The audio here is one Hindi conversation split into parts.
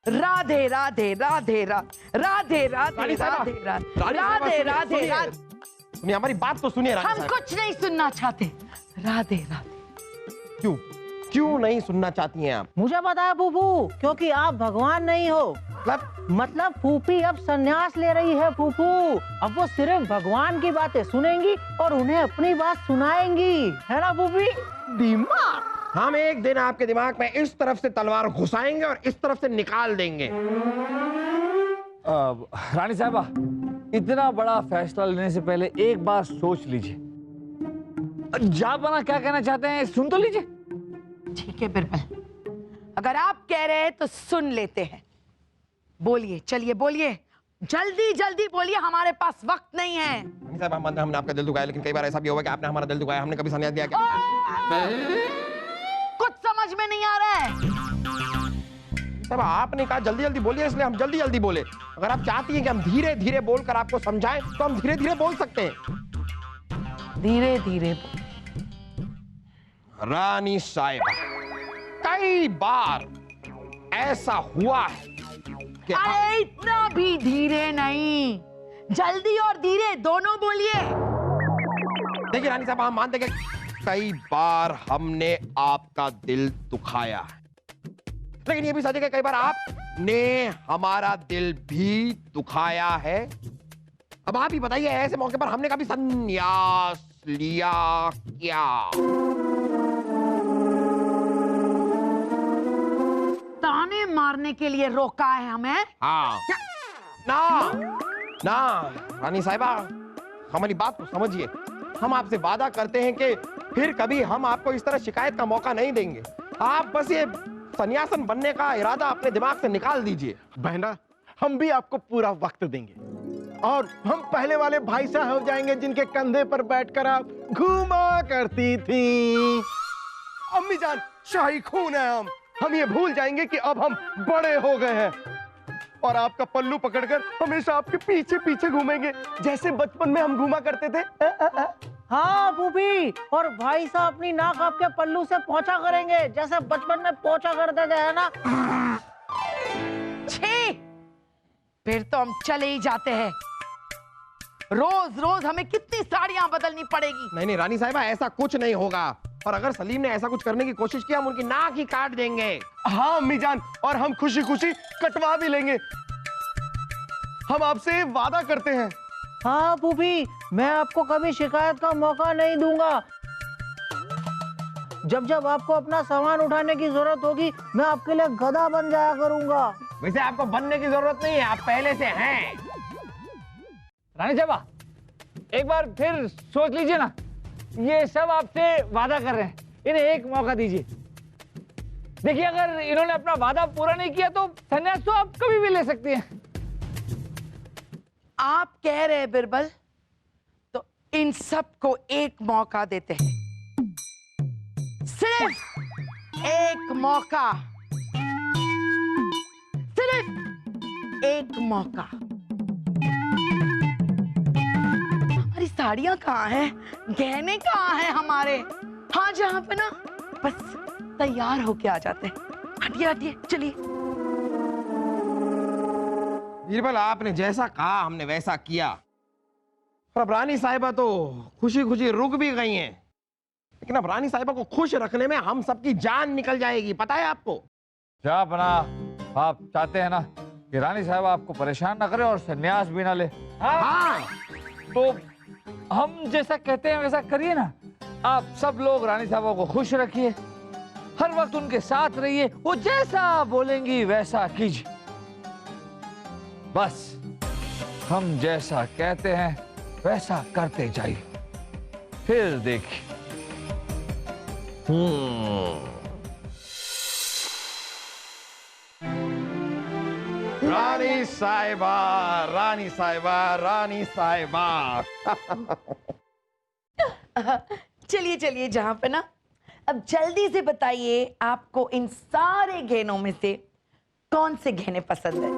राधे राधे राधे राधे राधे राधे राधे राधे राधे राधे। सुनिए, हमारी बात तो सुनिए। हम कुछ नहीं सुनना चाहते। राधे राधे। क्यों क्यों नहीं सुनना चाहती हैं आप? मुझे पता है फूफू, क्योंकि आप भगवान नहीं हो। मतलब फूफी अब संन्यास ले रही है फूफू। अब वो सिर्फ भगवान की बातें सुनेंगी और उन्हें अपनी बात सुनाएंगी, है ना फूफी? दिमाग हम एक दिन आपके दिमाग में इस तरफ से तलवार घुसाएंगे और इस तरफ से निकाल देंगे। रानी साहबा, इतना बड़ा फैसला लेने से पहले एक बार सोच लीजिए। जापाना क्या कहना चाहते हैं सुन तो लीजिए। ठीक है बिरबल, अगर आप कह रहे हैं तो सुन लेते हैं। बोलिए, चलिए बोलिए, जल्दी जल्दी बोलिए, हमारे पास वक्त नहीं है। रानी साहब, हम मानते हैं हमने आपका दिल दुखाया, लेकिन कई बार ऐसा भी हुआ कि आपने हमारा दिल दुखाया। हमने कभी संन्यास दिया क्या? कुछ समझ में नहीं आ रहा है। साहब, आपने कहा जल्दी जल्दी बोलिए, इसलिए हम जल्दी जल्दी बोले। अगर आप चाहती हैं कि हम धीरे धीरे बोलकर आपको समझाएं तो हम धीरे धीरे बोल सकते हैं। धीरे धीरे। रानी साहिबा, कई बार ऐसा हुआ है कि अरे इतना भी धीरे नहीं, जल्दी और धीरे दोनों बोलिए। देखिए रानी साहब, हम मानते हैं कि कई बार हमने आपका दिल दुखाया है, लेकिन ये भी सच है कि कई बार आपने हमारा दिल भी दुखाया है। अब आप ही बताइए, ऐसे मौके पर हमने कभी संन्यास लिया क्या? ताने मारने के लिए रोका है हमें? हाँ। ना ना रानी साहिबा, हमारी बात को समझिए। हम आपसे वादा करते हैं कि फिर कभी हम आपको इस तरह शिकायत का मौका नहीं देंगे। आप बस ये सन्यासन बनने का इरादा अपने दिमाग से निकाल दीजिए। बहना, हम भी आपको पूरा वक्त देंगे और हम पहले वाले भाई साहब हो जाएंगे जिनके कंधे पर बैठकर आप घूमा करती थी। अम्मी जान, शाही खून है हम ये भूल जाएंगे कि अब हम बड़े हो गए हैं और आपका पल्लू पकड़कर हमेशा आपके पीछे पीछे घूमेंगे, जैसे बचपन में हम घूमा करते थे। हाँ फूफी, और भाई साहब अपनी नाक आपके पल्लू से पोंछा करेंगे, जैसे बचपन में पोंछा करते थे, है ना? छी! फिर तो हम चले ही जाते हैं। रोज रोज हमें कितनी साड़ियां बदलनी पड़ेगी। नहीं नहीं रानी साहिबा, ऐसा कुछ नहीं होगा। और अगर सलीम ने ऐसा कुछ करने की कोशिश की, हम उनकी नाक ही काट देंगे। हाँ अम्मी जान, और हम खुशी खुशी कटवा भी लेंगे। हम आपसे वादा करते हैं। हाँ फूफी, मैं आपको कभी शिकायत का मौका नहीं दूंगा। जब जब आपको अपना सामान उठाने की जरूरत होगी, मैं आपके लिए गधा बन जाया करूंगा। वैसे आपको बनने की जरूरत नहीं है, आप पहले से हैं। रानी साहबा, एक बार फिर सोच लीजिए ना। ये सब आपसे वादा कर रहे हैं, इन्हें एक मौका दीजिए। देखिए, अगर इन्होंने अपना वादा पूरा नहीं किया तो संन्यास तो आप कभी भी ले सकती हैं। आप कह रहे हैं बिरबल, तो इन सब को एक मौका देते हैं। सिर्फ एक मौका, सिर्फ एक मौका। हमारी साड़ियां कहाँ हैं? गहने कहाँ हैं हमारे? हाँ, जहाँ पे ना बस तैयार होके आ जाते हैं। हटिए हटिए, चलिए। बीरबल, आपने जैसा कहा हमने वैसा किया। और अब रानी साहिबा तो खुशी खुशी रुक भी गई हैं, लेकिन अब रानी साहिबा को खुश रखने में हम सबकी जान निकल जाएगी, पता है आपको? क्या बना, आप चाहते हैं ना कि रानी साहब आपको परेशान ना करे और संन्यास भी ना ले? हाँ। तो हम जैसा कहते हैं वैसा करिए ना। आप सब लोग रानी साहबा को खुश रखिए, हर वक्त उनके साथ रहिए, वो जैसा बोलेंगी वैसा कीजिए। बस हम जैसा कहते हैं वैसा करते जाइए, फिर देखिए। रानी साहिबा, रानी साहिबा, रानी साहिबा। चलिए चलिए, जहां पे ना, अब जल्दी से बताइए, आपको इन सारे गहनों में से कौन से गहने पसंद है?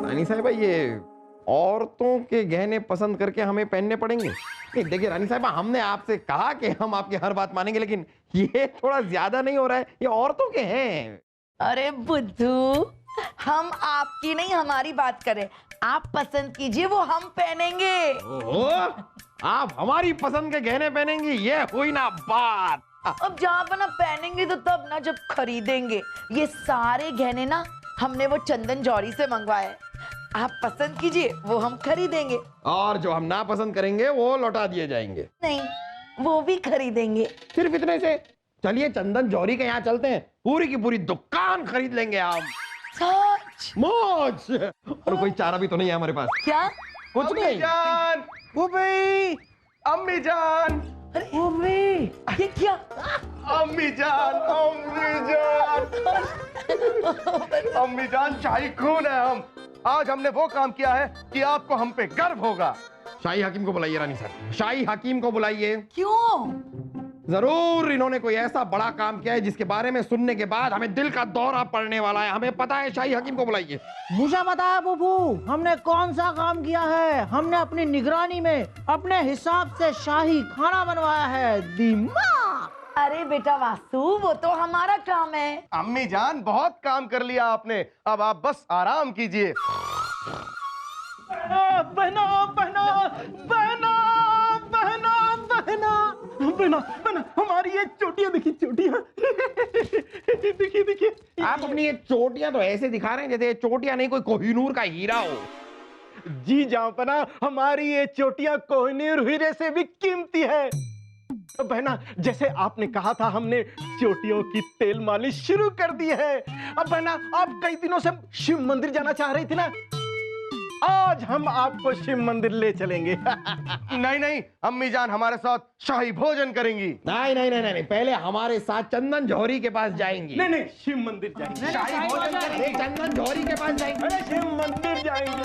रानी साहिबा, ये औरतों के गहने पसंद करके हमें पहनने पड़ेंगे? नहीं देखिए रानी साहबा, हमने आपसे कहा कि हम आपकी हर बात मानेंगे, लेकिन ये थोड़ा ज्यादा नहीं हो रहा है? ये औरतों के हैं। अरे बुद्धू, हम आपकी नहीं हमारी बात करें। आप पसंद कीजिए, वो हम पहनेंगे। ओहो, आप हमारी पसंद के गहने पहनेंगी? ये हुई ना बात। अब जहाँ पर ना पहनेंगे तो तब ना जब खरीदेंगे। ये सारे गहने ना हमने वो चंदन जौहरी से मंगवाए। आप पसंद कीजिए, वो हम खरीदेंगे। और जो हम ना पसंद करेंगे वो लौटा दिए जाएंगे। नहीं, वो भी खरीदेंगे। सिर्फ इतने से? चलिए चंदन जौहरी के यहाँ चलते हैं, पूरी की पूरी दुकान खरीद लेंगे हम। सच? मौज। और कोई चारा भी तो नहीं है हमारे पास। क्या? कुछ नहीं। जान, फूफी, अम्मी जान, अरे ये क्या? अम्मी जान, अम्मी जान, अम्मी जान, शाही खून है हम। आज हमने वो काम किया है कि आपको हम पे गर्व होगा। शाही हकीम को बुलाइए रानी साहब, शाही हकीम को बुलाइए। क्यों? जरूर इन्होंने कोई ऐसा बड़ा काम किया है जिसके बारे में सुनने के बाद हमें दिल का दौरा पड़ने वाला है। हमें पता है, शाही हकीम को बुलाइए। मुझे पता है बुबू, हमने कौन सा काम किया है। हमने अपनी निगरानी में अपने हिसाब से शाही खाना बनवाया है। दिमाग। अरे बेटा वासु, वो तो हमारा काम है। अम्मी जान, बहुत काम कर लिया आपने, अब आप बस आराम कीजिए। बहना, बहना, बहना, बहना, बहना, बहना, बहना, हमारी ये चोटियां देखिए, चोटियां। देखिए, देखिए। आप अपनी ये चोटियां तो ऐसे दिखा रहे हैं जैसे ये चोटियां नहीं कोई कोहिनूर का हीरा हो। जी जांपना, हमारी ये चोटियां कोहिनूर हीरे से भी कीमती है। तो बहना, जैसे आपने कहा था, हमने चोटियों की तेल मालिश शुरू कर दी है। अब बहना, आप कई दिनों से शिव मंदिर जाना चाह रही थी ना, आज हम आपको शिव मंदिर ले चलेंगे। नहीं नहीं अम्मी जान, हमारे साथ शाही भोजन करेंगी। नहीं नहीं नहीं नहीं, पहले हमारे साथ चंदन जौहरी के पास जाएंगी। नहीं नहीं, शिव मंदिर जाएंगे। शाही भोजन करेंगे, चंदन जौहरी के पास जाएंगे। अरे शिव मंदिर जाएंगे।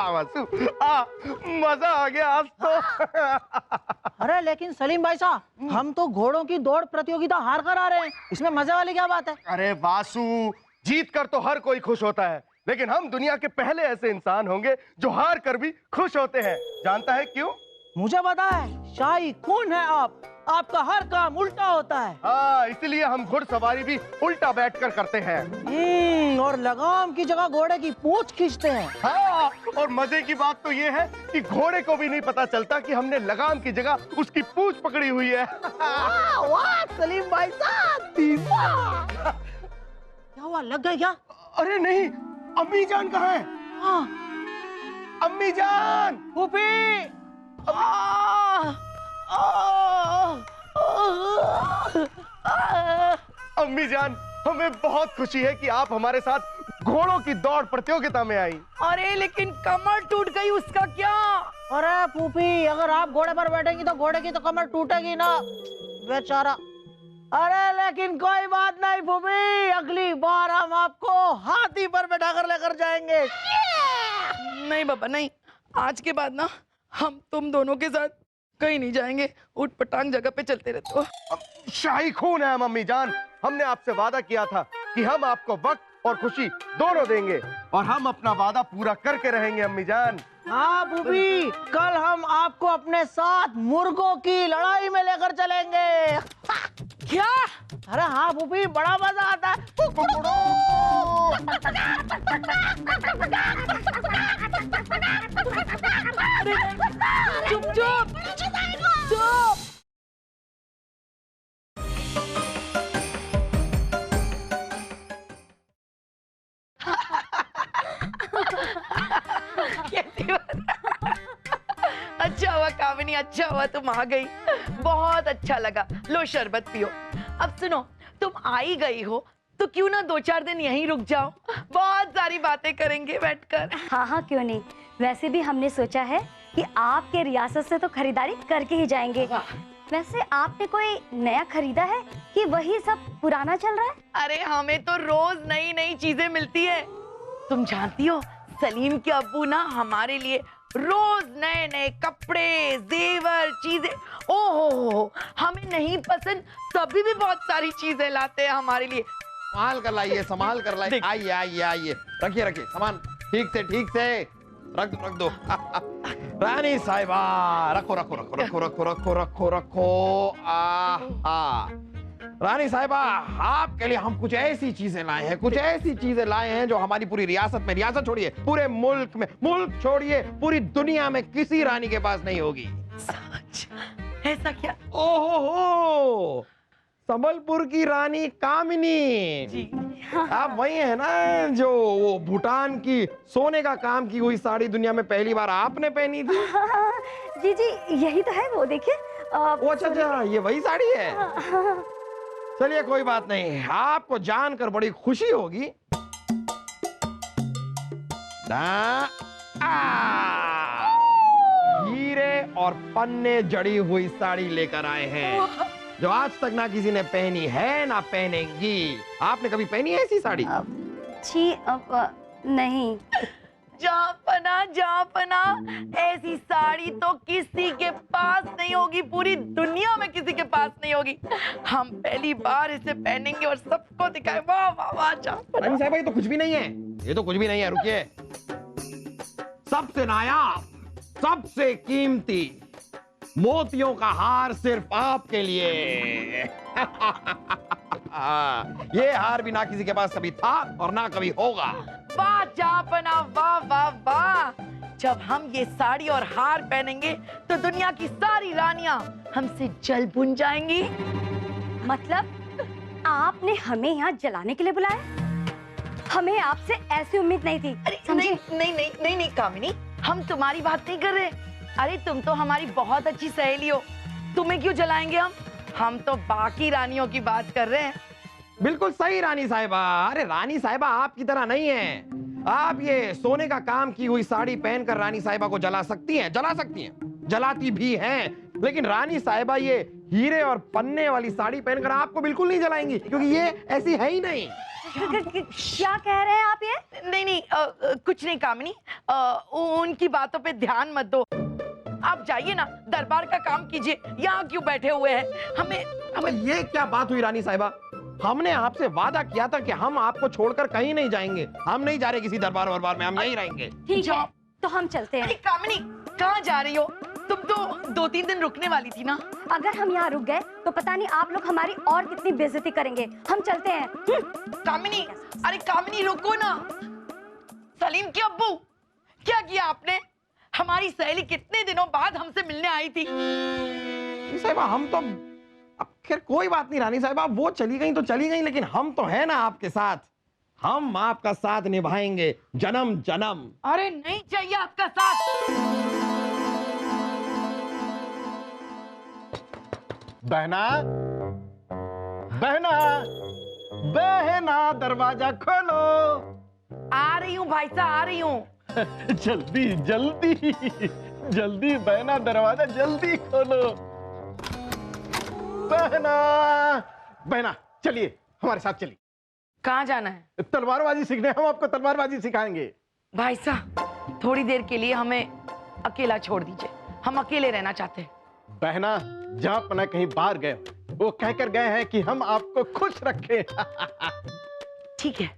वासु, मजा आ गया आज तो। अरे लेकिन सलीम भाई साहब, हम तो घोड़ों की दौड़ प्रतियोगिता हार कर आ रहे हैं। इसमें मजे वाली क्या बात है? अरे वासु, जीत कर तो हर कोई खुश होता है, लेकिन हम दुनिया के पहले ऐसे इंसान होंगे जो हार कर भी खुश होते हैं। जानता है क्यों? मुझे पता है, शाही खून है आप। आपका हर काम उल्टा होता है। हाँ, इसलिए हम घुड़सवारी भी उल्टा बैठकर करते हैं। और लगाम की जगह घोड़े की पूंछ खींचते हैं। हाँ, और मजे की बात तो ये है कि घोड़े को भी नहीं पता चलता कि हमने लगाम की जगह उसकी पूंछ पकड़ी हुई है। वाह सलीम भाई साहब, क्या हुआ, लग गए क्या? अरे नहीं, अम्मी जान कहाँ है? हाँ, अम्मी जान, फूफी। अम्मी जान, हमें बहुत खुशी है कि आप हमारे साथ घोड़ों की दौड़ प्रतियोगिता में आई। अरे लेकिन कमर टूट गई, उसका क्या? अरे फूफी, अगर आप घोड़े पर बैठेंगी तो घोड़े की तो कमर टूटेगी ना, बेचारा। अरे लेकिन कोई बात नहीं फूफी, अगली बार हम आपको हाथी पर बैठाकर लेकर जाएंगे। नहीं बाबा नहीं, आज के बाद ना हम तुम दोनों के साथ कहीं नहीं जाएंगे। उठ पटांग जगह पे चलते रहते हो। शाही खून है हम अम्मी जान। हमने आपसे वादा किया था कि हम आपको वक्त और खुशी दोनों देंगे, और हम अपना वादा पूरा करके रहेंगे अम्मी जान। हाँ फूफी, कल हम आपको अपने साथ मुर्गों की लड़ाई में लेकर चलेंगे। क्या? अरे हाँ फूफी, बड़ा मजा आता है। चुप चुप चुप। कैसी बात? अच्छा हुआ कामिनी, अच्छा हुआ तुम आ गई, बहुत अच्छा लगा। लो शरबत पियो। अब सुनो, तुम आई गई हो तो क्यों ना 2-4 दिन यहीं रुक जाओ, बहुत सारी बातें करेंगे बैठकर। हाँ हाँ क्यों नहीं, वैसे भी हमने सोचा है कि आपके रियासत से तो खरीदारी करके ही जाएंगे। वैसे आपने कोई नया खरीदा है कि वही सब पुराना चल रहा है? अरे हमें तो रोज नई नई चीजें मिलती है। तुम जानती हो, सलीम के अब्बू ना हमारे लिए रोज नए नए कपड़े, जेवर, चीजें, ओहो हमें नहीं पसंद तभी भी बहुत सारी चीजें लाते हैं हमारे लिए। संभाल कर लाइए, संभाल कर लाइए। आइए आइए आइए, रखिए रखिए सामान ठीक से रख दो। रानी साहिबा, रखो रखो रखो रखो रखो रखो रखो रखो। आहा, रानी साहिबा, आपके लिए हम कुछ ऐसी चीजें लाए हैं, कुछ ऐसी चीजें लाए हैं जो हमारी पूरी रियासत में, रियासत छोड़िए पूरे मुल्क में, मुल्क छोड़िए पूरी दुनिया में किसी रानी के पास नहीं होगी। सच? ऐसा क्या? ओहो, संबलपुर की रानी कामिनी जी आप वही है ना जो वो भूटान की सोने का काम की हुई साड़ी दुनिया में पहली बार आपने पहनी थी? जी जी, यही तो है वो, देखिए। ओ अच्छा, ये वही साड़ी है। चलिए कोई बात नहीं, आपको जानकर बड़ी खुशी होगी ना, हीरे और पन्ने जड़ी हुई साड़ी लेकर आए हैं जो आज तक ना किसी ने पहनी है ना पहनेंगी। आपने कभी पहनी है ऐसी साड़ी? जी नहीं। जहाँ पना ऐसी साड़ी तो किसी के पास नहीं होगी, पूरी दुनिया में किसी के पास नहीं होगी। हम पहली बार इसे पहनेंगे और सबको दिखाए। वाह वाह वाह। रानी साहब, ये तो कुछ भी नहीं है, ये तो कुछ भी नहीं है। रुकिए, सबसे नायाब, सबसे कीमती मोतियों का हार सिर्फ आपके लिए। ये हार भी ना किसी के पास कभी था और ना कभी होगा। वाह जापना, वाह वाह वाह। जब हम ये साड़ी और हार पहनेंगे तो दुनिया की सारी रानियां हमसे जल भुन जाएंगी। मतलब आपने हमें यहाँ जलाने के लिए बुलाया? हमें आपसे ऐसी उम्मीद नहीं थी। अरे नहीं नहीं नहीं नहीं नहीं कामिनी, हम तुम्हारी बात नहीं कर रहे। अरे तुम तो हमारी बहुत अच्छी सहेली हो, तुम्हें क्यों जलाएंगे हम तो बाकी रानियों की बात कर रहे हैं। बिल्कुल सही रानी साहिबा। अरे रानी साहिबा आपकी तरह नहीं है, आप ये सोने का काम की हुई साड़ी पहनकर रानी साहिबा को जला सकती हैं, जलाती भी हैं। लेकिन रानी साहिबा ये हीरे और पन्ने वाली साड़ी पहनकर आपको बिल्कुल नहीं जलाएंगी, क्योंकि ये ऐसी है ही नहीं। क्या कह रहे हैं आप ये? नहीं कुछ नहीं कामिनी, उनकी बातों पे ध्यान मत दो। आप जाइए ना, दरबार का काम कीजिए, यहाँ क्यों बैठे हुए हैं? हमें ये क्या बात हुई रानी साहिबा? हमने आपसे वादा किया था कि हम आपको छोड़कर कहीं नहीं जाएंगे। हम नहीं जा रहे किसी दरबार वरबार में, हम यहीं रहेंगे। ठीक है, तो हम चलते हैं। अरे कामिनी, कहाँ जा रही हो? तुम तो 2-3 दिन रुकने वाली थी ना। अगर हम यहाँ रुक गए तो पता नहीं आप लोग हमारी और कितनी बेइज्जती करेंगे। हम चलते हैं। कामिनी, अरे कामिनी रुको ना। सलीम के अब्बू, क्या किया आपने? हमारी सहेली कितने दिनों बाद हमसे मिलने आई थी। साहिबा हम तो, अब खैर कोई बात नहीं रानी साहिबा, वो चली गई तो चली गई, लेकिन हम तो है ना आपके साथ। हम आपका साथ निभाएंगे जन्म जन्म। अरे नहीं चाहिए आपका साथ। बहना, बहना, बहना, दरवाजा खोलो। आ रही हूँ भाई साहब, आ रही हूँ। जल्दी जल्दी जल्दी बहना, दरवाजा जल्दी खोलो। बहना, बहना चलिए हमारे साथ चलिए। कहाँ जाना है? तलवारबाजी सीखने, हम आपको तलवारबाजी सिखाएंगे। भाई साहब थोड़ी देर के लिए हमें अकेला छोड़ दीजिए, हम अकेले रहना चाहते हैं। बहना, जहां पना कहीं बाहर गए वो कहकर गए हैं कि हम आपको खुश रखें। ठीक है,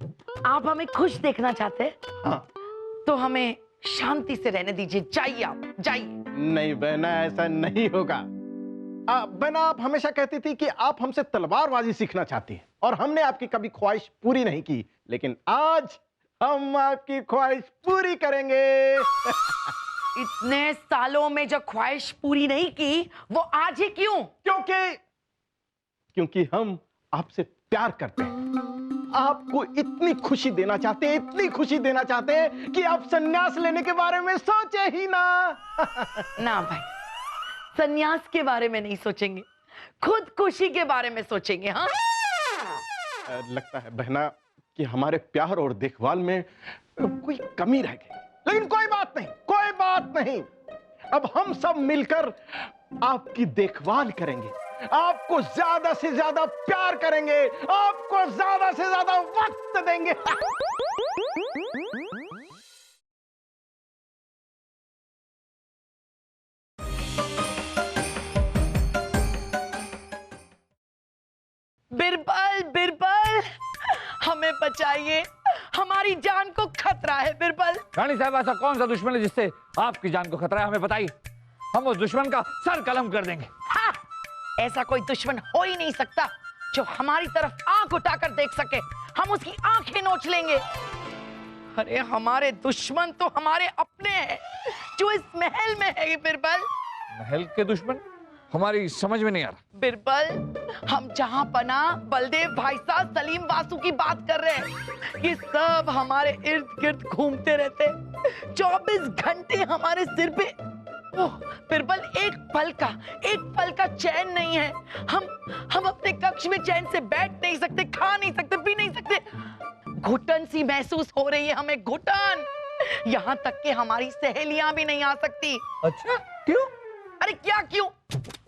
आप हमें खुश देखना चाहते हैं? हाँ। तो हमें शांति से रहने दीजिए, जाइए आप जाइए। नहीं बहना, ऐसा नहीं होगा। बहना, आप हमेशा कहती थी कि आप हमसे तलवारबाजी सीखना चाहती हैं और हमने आपकी कभी ख्वाहिश पूरी नहीं की, लेकिन आज हम आपकी ख्वाहिश पूरी करेंगे। इतने सालों में जो ख्वाहिश पूरी नहीं की वो आज ही क्यों? क्योंकि हम आपसे प्यार करते हैं, आपको इतनी खुशी देना चाहते हैं, इतनी खुशी देना चाहते हैं कि आप संन्यास लेने के बारे में सोचे ही ना। ना भाई, संन्यास के बारे में नहीं सोचेंगे, खुद खुशी के बारे में सोचेंगे। हाँ, लगता है बहना कि हमारे प्यार और देखभाल में कोई कमी रह गई, लेकिन कोई बात नहीं, कोई बात नहीं। अब हम सब मिलकर आपकी देखभाल करेंगे, आपको ज्यादा से ज्यादा प्यार करेंगे, आपको ज्यादा से ज्यादा वक्त देंगे। बिरबल बिरबल हमें बचाइए, हमारी जान को खतरा है बिरबल। रानी साहब ऐसा कौन सा दुश्मन है जिससे आपकी जान को खतरा है, हमें बताइए, हम उस दुश्मन का सर कलम कर देंगे। हाँ, ऐसा कोई दुश्मन हो ही नहीं सकता जो हमारी तरफ आंख उठाकर देख सके। हम उसकी आंखें नोच लेंगे। अरे हमारे दुश्मन तो हमारे अपने हैं जो इस महल में है बिरबल। महल के दुश्मन? हमारी समझ में नहीं आ रहा। बिरबल, हम जहां पना बलदेव भाई साहब सलीम वासु की बात कर रहे हैं। ये सब हमारे इर्द गिर्द घूमते रहते, 24 घंटे हमारे सिर पे। ओह बिरबल, एक पल का चैन नहीं है। हम अपने कक्ष में चैन से बैठ नहीं सकते, खा नहीं सकते, पी नहीं सकते। घुटन सी महसूस हो रही है हमें, घुटन। यहाँ तक कि हमारी सहेलियां भी नहीं आ सकती। अच्छा, क्यों? अरे क्या क्यों?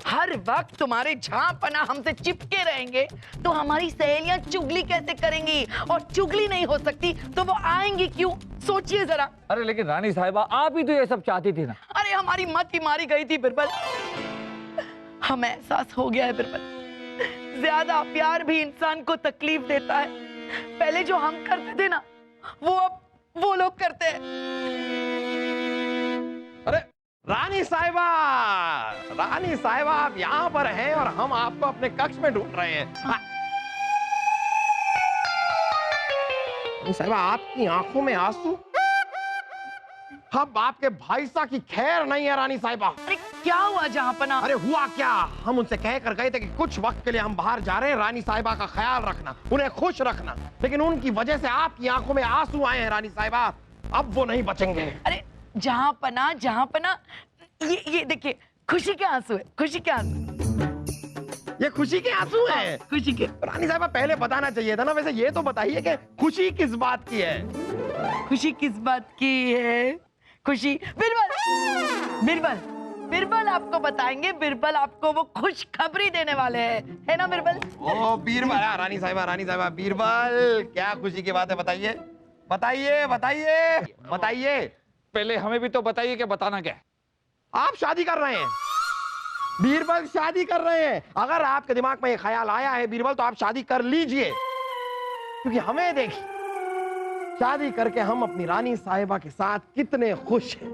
हर वक्त तुम्हारे झांपना हमसे चिपके रहेंगे तो हमारी सहेलियां चुगली कैसे करेंगी? और चुगली नहीं हो सकती तो वो आएंगी क्यों? सोचिए जरा। अरे लेकिन रानी साहिबा, आप ही तो ये सब चाहती थी ना। अरे हमारी मत ही मारी गई थी बिरबल। हमें एहसास हो गया है बिरबल, ज्यादा प्यार भी इंसान को तकलीफ देता है। पहले जो हम करते थे ना, वो अब वो लोग करते हैं। अरे रानी साहिबा आप यहाँ पर हैं और हम आपको अपने कक्ष में ढूंढ रहे हैं। रानी साहिबा, आपकी आंखों में आंसू? हम आपके भाई साहब की खैर नहीं है रानी साहिबा। अरे क्या हुआ जहांपना? अरे हुआ क्या, हम उनसे कह कर गए थे कि कुछ वक्त के लिए हम बाहर जा रहे हैं, रानी साहिबा का ख्याल रखना, उन्हें खुश रखना। लेकिन उनकी वजह से आपकी आंखों में आंसू आए हैं रानी साहिबा, अब वो नहीं बचेंगे। अरे जहांपना, ये देखिए, खुशी के आंसू है, खुशी के आंसू। ये खुशी के आंसू हैं? खुशी के। रानी साहिबा पहले बताना चाहिए था ना। वैसे ये तो बताइए कि खुशी किस बात की है? खुशी किस बात की है? खुशी बिरबल आपको बताएंगे। बिरबल आपको वो खुश खबरी देने वाले हैं, है ना बिरबल? ओ बीरबल, रानी साहिबा बीरबल, क्या खुशी की बात है? बताइए। पहले हमें भी तो बताइए कि बताना क्या है। आप शादी कर रहे हैं बीरबल, शादी कर रहे हैं। अगर आपके दिमाग में ये ख्याल आया है बीरबल, तो आप शादी कर लीजिए, क्योंकि हमें देखिए, शादी करके हम अपनी रानी साहिबा के साथ कितने खुश हैं।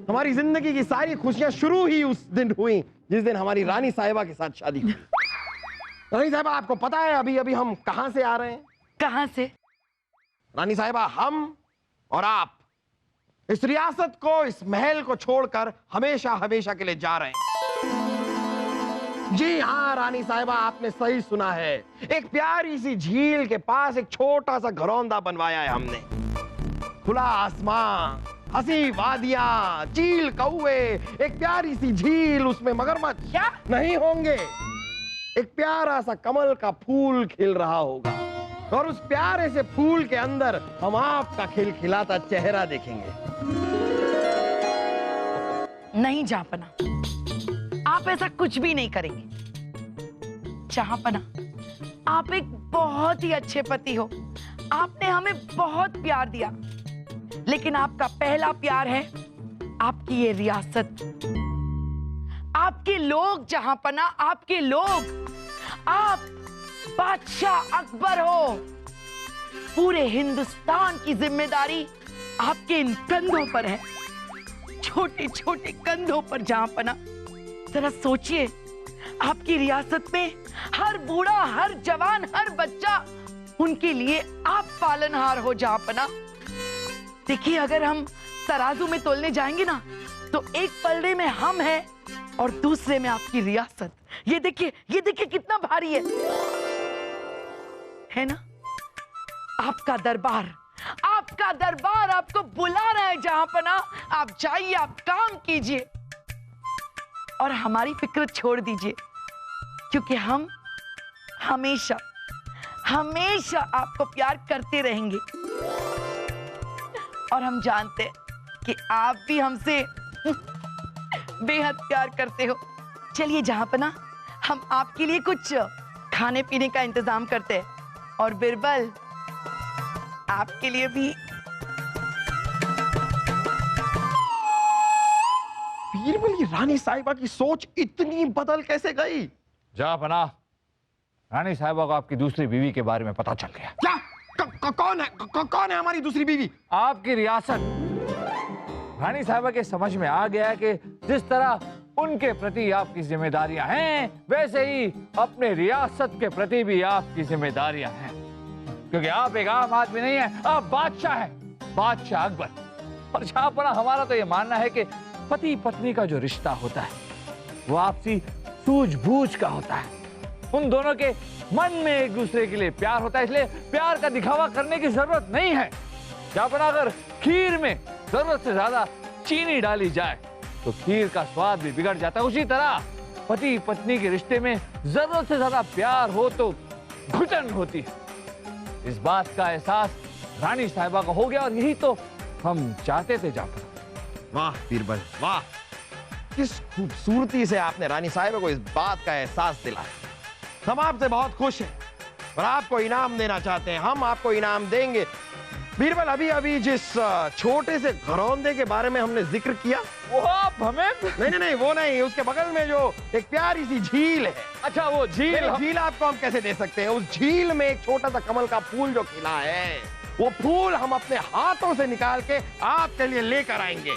हमारी जिंदगी की सारी खुशियां शुरू ही उस दिन हुई जिस दिन हमारी रानी साहिबा के साथ शादी हुई। रानी साहिबा, आपको पता है अभी अभी हम कहां से आ रहे हैं? कहां से? रानी साहिबा, हम और आप इस रियासत को, इस महल को छोड़कर हमेशा हमेशा के लिए जा रहे हैं। जी हाँ रानी साहिबा, आपने सही सुना है। एक प्यारी सी झील के पास एक छोटा सा घरौंदा बनवाया है हमने। खुला आसमान, हंसी वादियां, चील कौवे, एक प्यारी सी झील, उसमें मगरमच्छ क्या नहीं होंगे। एक प्यारा सा कमल का फूल खिल रहा होगा और उस प्यारे से फूल के अंदर हम आपका खिलखिलाता चेहरा देखेंगे। नहीं जहांपना, आप ऐसा कुछ भी नहीं करेंगे। जहांपना, आप एक बहुत ही अच्छे पति हो। आपने हमें बहुत प्यार दिया, लेकिन आपका पहला प्यार है आपकी ये रियासत, आपके लोग। जहांपना, आपके लोग। आप बादशाह अकबर हो। पूरे हिंदुस्तान की जिम्मेदारी आपके इन कंधों पर है, छोटे छोटे कंधों पर। जहांपना, जरा सोचिए, आपकी रियासत में हर बूढ़ा, हर जवान, हर बच्चा, उनके लिए आप पालनहार हो। जहांपना, देखिए, अगर हम तराजू में तोलने जाएंगे ना, तो एक पलड़े में हम हैं और दूसरे में आपकी रियासत। ये देखिए कितना भारी है ना? आपका दरबार आपको बुला रहा है। जहांपना, आप जाइए, आप काम कीजिए और हमारी फिक्र छोड़ दीजिए, क्योंकि हम हमेशा हमेशा आपको प्यार करते रहेंगे। और हम जानते हैं कि आप भी हमसे बेहद प्यार करते हो। चलिए जहांपना, हम आपके लिए कुछ खाने पीने का इंतजाम करते हैं, और बिरबल आपके लिए भी। बीरबल, ये रानी साहिबा की सोच इतनी बदल कैसे गई? जहांपना, रानी साहिबा को आपकी दूसरी बीवी के बारे में पता चल गया। क्या? कौन है हमारी दूसरी बीवी? आपकी रियासत। रानी साहिबा के समझ में आ गया कि जिस तरह उनके प्रति आपकी जिम्मेदारियां हैं, वैसे ही अपने रियासत के प्रति भी आपकी जिम्मेदारियां हैं, क्योंकि आप एक आम आदमी नहीं हैं, आप बादशाह हैं, बादशाह अकबर। और जहां हमारा तो ये मानना है कि पति पत्नी का जो रिश्ता होता है वो आपसी सूझबूझ का होता है। उन दोनों के मन में एक दूसरे के लिए प्यार होता है, इसलिए प्यार का दिखावा करने की जरूरत नहीं है। जहां अगर खीर में जरूरत से ज्यादा चीनी डाली जाए तो खीर का स्वाद भी बिगड़ जाता है। उसी तरह पति पत्नी के रिश्ते में जरूरत से ज्यादा प्यार हो तो घुटन होती है। इस बात का एहसास रानी साहिबा को हो गया और यही तो हम चाहते थे जाफर। वाह बीरबल वाह, किस खूबसूरती से आपने रानी साहिबा को इस बात का एहसास दिलाया। हम आपसे बहुत खुश हैं और आपको इनाम देना चाहते हैं। हम आपको इनाम देंगे। बीरबल, अभी अभी जिस छोटे से घरौंदे के बारे में हमने जिक्र किया, वो आप हमें नहीं वो नहीं, उसके बगल में जो एक प्यारी सी झील है। अच्छा, वो झील झील आपको हम कैसे दे सकते हैं? उस झील में एक छोटा सा कमल का फूल जो खिला है, वो फूल हम अपने हाथों से निकाल के आपके लिए लेकर आएंगे।